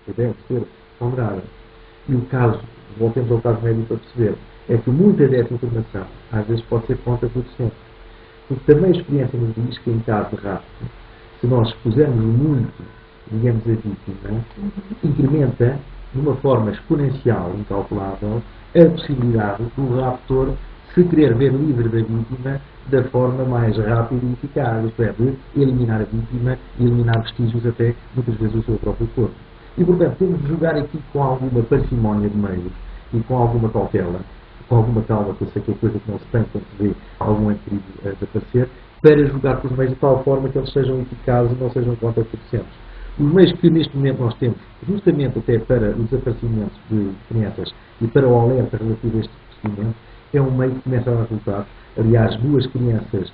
que deve ser ponderada. E o caso, voltemos ao caso médio para perceber, é que muita dessa informação às vezes pode ser contraproducente. Porque também a experiência nos diz que em caso de rapto, se nós expusermos muito, digamos, a vítima, incrementa de uma forma exponencial, incalculável, a possibilidade do raptor se querer ver livre da vítima da forma mais rápida e eficaz, isto é, de eliminar a vítima e eliminar vestígios até, muitas vezes, do seu próprio corpo. E, portanto, temos de jogar aqui com alguma parcimónia de meios e com alguma cautela, com alguma calma, que eu sei que é coisa que não se tem quando se vê algum perigo desaparecer, para jogar com os meios de tal forma que eles sejam eficazes e não sejam contraproducentes. Os meios que neste momento nós temos, justamente até para o desaparecimento de crianças e para o alerta relativo a este procedimento, é um meio que começa a dar resultados. Aliás, 2 crianças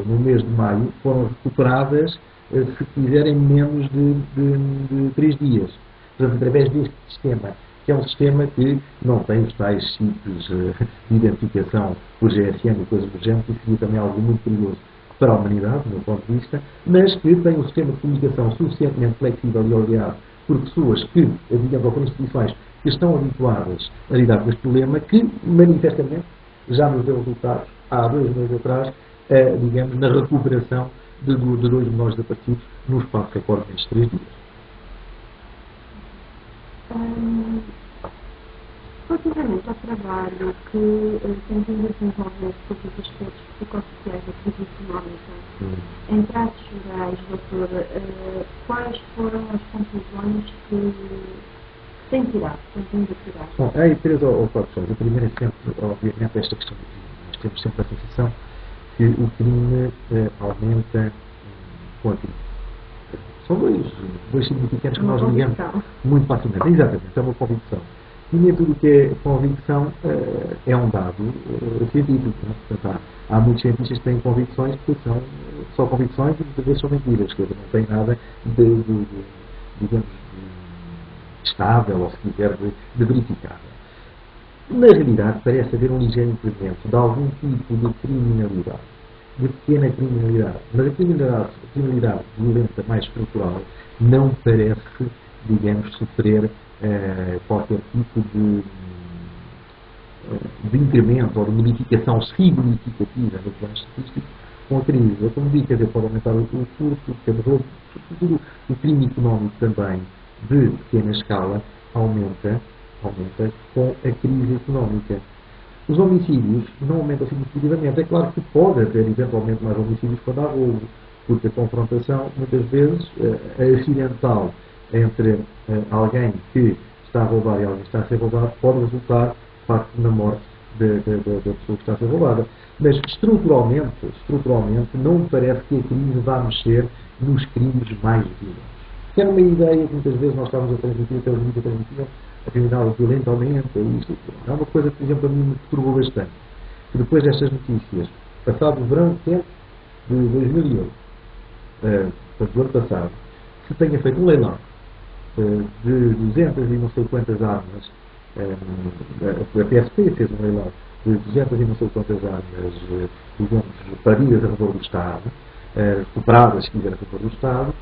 no mês de maio foram recuperadas, se quiserem, menos de 3 dias. Portanto, através deste sistema, que é um sistema que não tem os tais chips de identificação por GSM e coisas do género, que seria também algo muito perigoso para a humanidade, do meu ponto de vista, mas que tem um sistema de comunicação suficientemente flexível e oleado por pessoas que, digamos, ou por instituições que estão habituadas a lidar com este problema, que manifestamente já nos deu resultados há 2 meses atrás, digamos, na recuperação de 2 menores desaparecidos no espaço recorde nestes 3 dias. Relativamente ao trabalho que tem vindo a desenvolver sobre os aspectos psicossociais da crise económica, em traços gerais, doutor, quais foram as conclusões que tem tirado, tem vindo a tirar? Bom, há aí 3 ou 4 questões. A primeira é sempre, obviamente, esta questão do crime. Nós temos sempre a sensação que o crime aumenta com a crise. São dois significantes que nós ligamos muito facilmente. Exatamente, é uma convicção. E nem tudo o que é convicção é um dado científico. Portanto, há muitos cientistas que têm convicções que são só convicções e muitas vezes são mentiras, que não têm nada digamos, estável, ou se quiser, de verificável. Na realidade, parece haver um ligeiro incremento de algum tipo de criminalidade, de pequena criminalidade. Mas a criminalidade violenta mais estrutural não parece, digamos, sofrer qualquer tipo de incremento ou de modificação significativa no plano estatístico com a crise. Eu, como digo, quer dizer, pode aumentar o furto, sobretudo o crime económico também, de pequena escala, aumenta com a crise económica. Os homicídios não aumentam significativamente. É claro que pode haver eventualmente mais homicídios quando há roubo, porque a confrontação, muitas vezes, acidental entre alguém que está a roubar e alguém que está a ser roubado, pode resultar, de facto, na morte da pessoa que está a ser roubada. Mas, estruturalmente, não me parece que a crise vá mexer nos crimes mais violentos. Que era uma ideia que muitas vezes nós estávamos a transmitir, até os mídias transmitiam, a criminalidade violenta aumenta, isto. É uma coisa que, por exemplo, a mim me perturbou bastante. Que depois destas notícias, passado o verão de 2008, portanto, do ano passado, se tenha feito um leilão de 200 e não sei quantas armas, a PSP fez um leilão de 200 e não sei quantas armas, digamos, perdidas a favor do Estado, recuperadas, se quiser, a favor do Estado,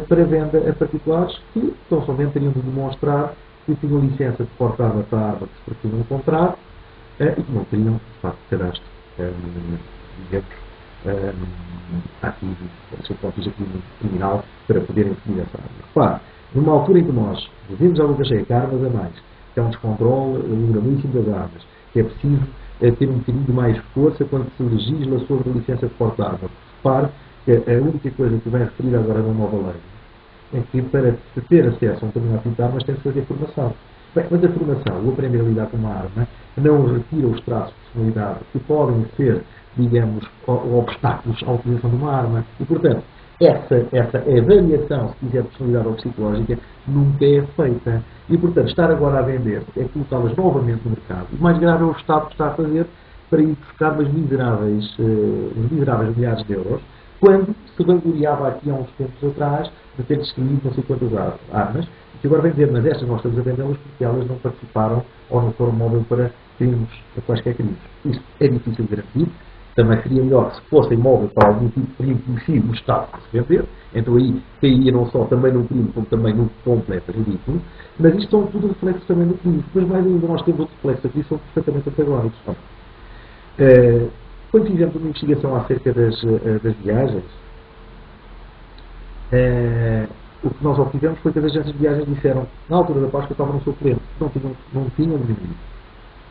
para venda a particulares que, tão somente, teriam de demonstrar que tinham licença de portar a arma que se pretendiam comprar e que não teriam, de facto, cadastro, digamos, ativo, do seu ponto de vista criminal, para poderem adquirir essa arma. Repare, numa altura em que nós devemos à boca cheia armas a mais, que é um descontrole gravíssimo das armas, que é preciso ter um bocadinho de mais força quando se legisla sobre a licença de porte de arma. Repare que a única coisa que vem referir agora na nova lei é que para se ter acesso a um determinado tipo de armas tem que fazer formação. Bem, mas a formação, o aprender a lidar com uma arma, não retira os traços de personalidade que podem ser, digamos, obstáculos à utilização de uma arma. E, portanto, essa avaliação, se quiser, de personalidade ou psicológica, nunca é feita. E, portanto, estar agora a vender é colocá-las novamente no mercado. O mais grave é o Estado que está a fazer para ir buscar os miseráveis milhares de euros, quando se vangloriava aqui há uns tempos atrás de ter destruído não sei quantas armas, e que agora vem dizer, mas estas nós estamos a vendê-las porque elas não participaram ou não foram móvel para crimes, para quaisquer crimes. Isso é difícil de garantir, Também seria melhor que se fosse imóvel para algum tipo de crime conhecido o Estado para se vender. Então aí cairia não só também no crime, como também no completo ridículo. Mas isto são tudo reflexos também do crime. Mas mais ainda nós temos outros reflexos aqui que são perfeitamente antagónicos. Quando fizemos uma investigação acerca das viagens, o que nós obtivemos foi que as agências de viagens disseram, na altura da Páscoa, estavam no seu cliente. Não tinham diminuído.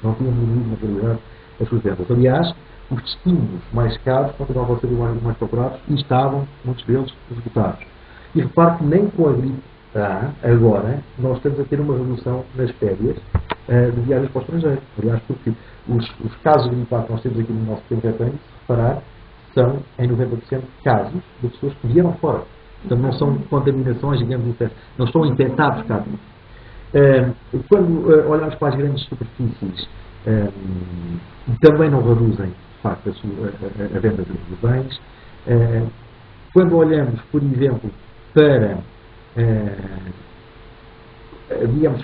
Não tinham diminuído, na realidade, as suas vendas. Aliás, os destinos mais caros continuavam a ser os mais procurados e estavam, muitos deles, esgotados. E repare que nem com a gripe agora, nós estamos a ter uma redução nas férias de viagens para o estrangeiro. Aliás, porque os casos de gripe que nós temos aqui no nosso pequeno rebanho, se reparar, são em 90% casos de pessoas que vieram fora. Portanto, não são contaminações, digamos, não estão infectados cá dentro. Quando olhamos para as grandes superfícies, também não reduzem, de facto, a venda de bens. Quando olhamos, por exemplo, para, digamos,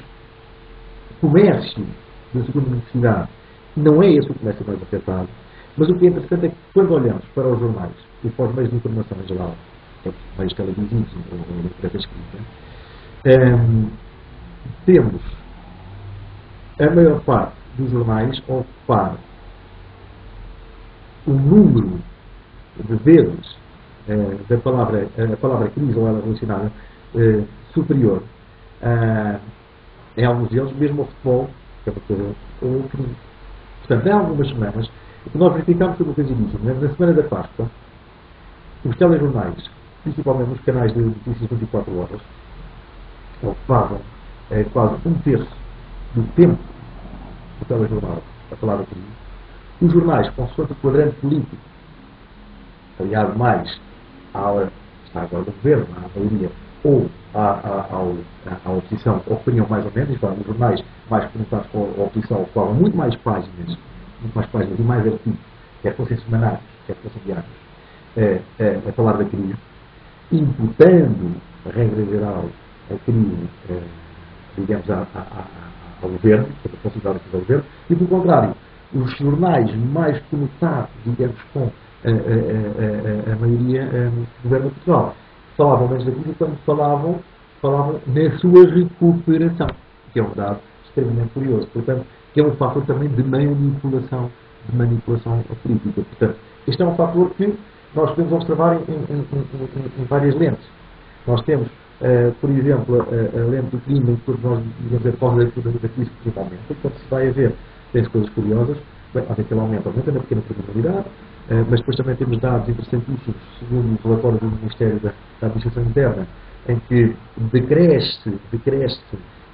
comércio de segunda necessidade, não é esse o comércio mais afetado, mas o que é interessante é que quando olhamos para os jornais e para os meios de informação em geral, meios televisivos ou de imprensa escrita, temos a maior parte dos jornais a ocupar o número de vezes a palavra crise ou ela relacionada superior em alguns deles, mesmo ao futebol, que é uma coisa ou crime. Portanto, há algumas semanas, o que nós verificamos foi uma coisa disso. Na semana da Páscoa, os telejornais, principalmente nos canais de notícias 24 horas, ocupavam quase um terço do tempo do telejornal a falar da crise. Os jornais, consoante o quadrante político, aliado mais à está agora do governo, à maioria, ou à oposição, opinião mais ou menos, os jornais mais conectados com a oposição ocupavam muito mais páginas e mais artigos, quer fossem semanários, quer fossem diários, a falar da crise, imputando, a regra geral, a crise, digamos, ao governo, considerado que é o governo, e, pelo contrário, os jornais mais conectados, digamos, com a maioria do governo de Portugal, falavam menos da crise quando falavam na sua recuperação, que é um dado extremamente curioso. Portanto, que é um fator também de manipulação política. Portanto, este é um fator que nós podemos observar em várias lentes. Nós temos, por exemplo, a lente do crime, em que nós digamos a causa da crise principalmente. Portanto, se vai haver, tem-se coisas curiosas. Bem, aquele aumenta na pequena criminalidade, mas depois também temos dados interessantíssimos, segundo o relatório do Ministério da Administração Interna, em que decresce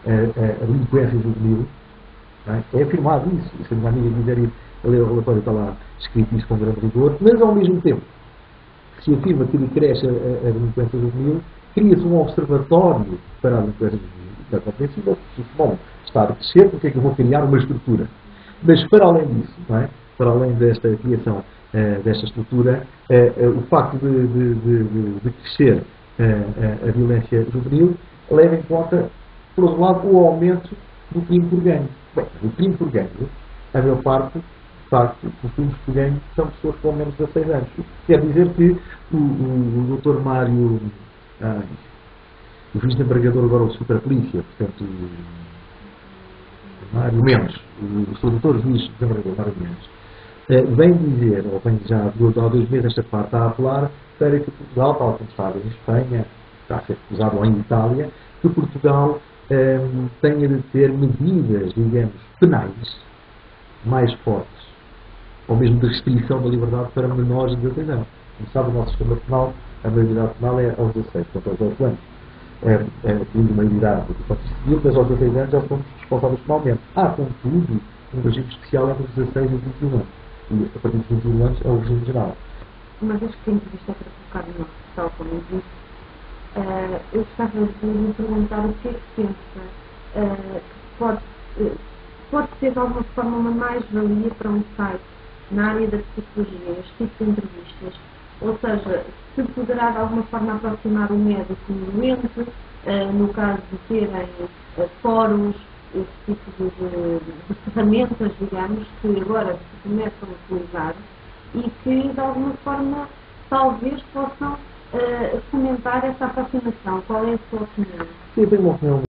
a delinquência juvenil. É afirmado isso. Se uma amiga quiser ir a ler o relatório, está lá escrito isso com grande rigor, mas ao mesmo tempo que se afirma que decresce a delinquência juvenil, cria-se um observatório para a delinquência juvenil. É compreensível, se o futebol está a crescer, porque é que eu vou criar uma estrutura? Mas para além disso, para além desta criação desta estrutura, o facto de crescer a violência juvenil leva em conta, por outro lado, o aumento do crime por ganho. Bem, o crime por ganho, a maior parte, de facto, os crimes por ganho são pessoas com menos de 16 anos. Quer dizer que o Dr. Mário, o vice-embargador agora o Superpolícia, portanto, Mário Mendes, o Dr. Vice-embargador Mário Mendes, vem dizer, ou vem já há 2 meses esta parte, está a apelar para que Portugal, tal como está em Espanha, está a ser acusado ou em Itália, que Portugal tenha de ter medidas, digamos, penais mais fortes, ou mesmo de restrição da liberdade para menores de 16 anos. Como sabe, o nosso sistema penal, a maioridade penal é aos 16, portanto aos 8 anos. Tendo uma idade do Código Civil, mas aos 16 anos já somos responsáveis penalmente. Há, contudo, um regime especial entre os 16 e os 21 anos. E a partir dos 21 anos é o regime geral. Uma vez que a entrevista é para colocar no tal, como eu disse, eu gostava de lhe perguntar o que é que pensa que pode ser de alguma forma uma mais-valia para um site na área da psicologia, este tipo de entrevistas, ou seja, se poderá de alguma forma aproximar o médico do doente, no caso de terem fóruns, esse tipo de ferramentas, digamos, que agora se começam a utilizar, e que, de alguma forma, talvez possam fomentar essa aproximação. Qual é a sua opinião? Sim, eu tenho uma opinião